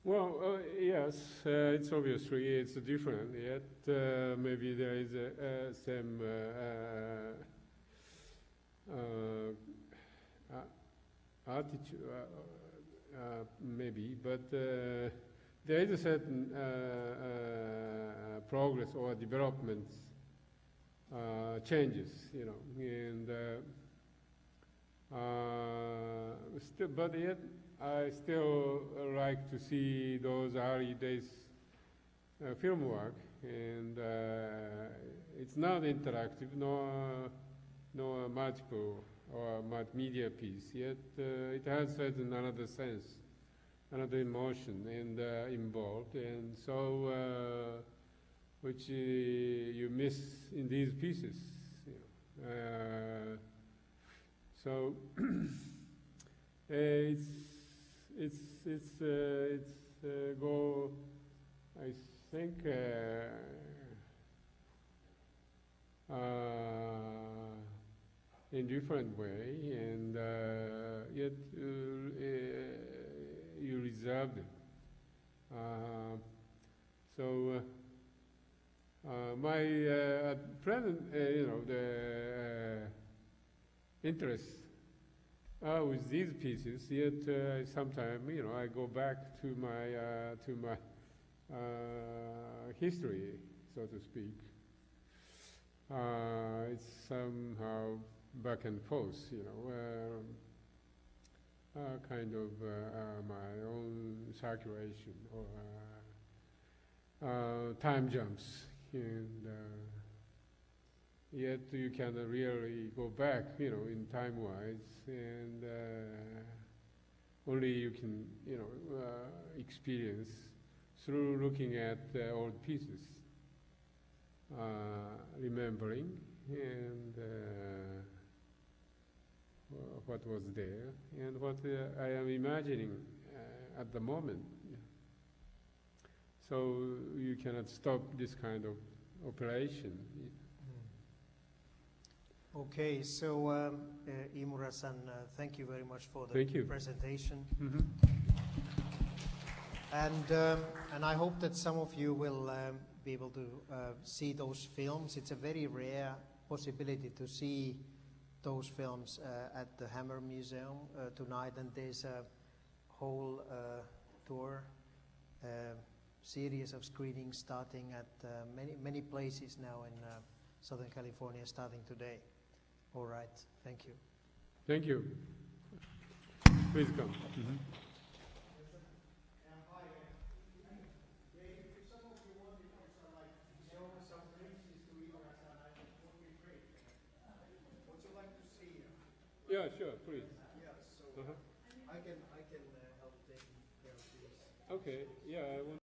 Well, yes, it's obviously it's different. Yet maybe there is a same attitude, maybe, but there is a certain progress or developments. Changes, and but yet I still like to see those early days film work, and it's not interactive, nor multiple or multimedia piece. Yet it has certain another sense, another emotion, and involved, and so. Which you miss in these pieces. So it's go, I think, in different way, and yet you reserved it. So. My at present, the interest with these pieces. Yet sometimes, I go back to my history, so to speak. It's somehow back and forth, kind of my own circulation or time jumps. And yet you can really go back, in time-wise, and only you can, experience through looking at old pieces, remembering and what was there and what I am imagining at the moment. So you cannot stop this kind of operation. Okay, so Iimura-san, thank you very much for the presentation. And I hope that some of you will be able to see those films. It's a very rare possibility to see those films at the Hammer Museum tonight, and there's a whole tour series of screenings starting at many places now in Southern California, starting today. All right, thank you. Thank you. Please come. Yeah, sure, please. Yeah, so I can help taking care of this. Okay, yeah, I want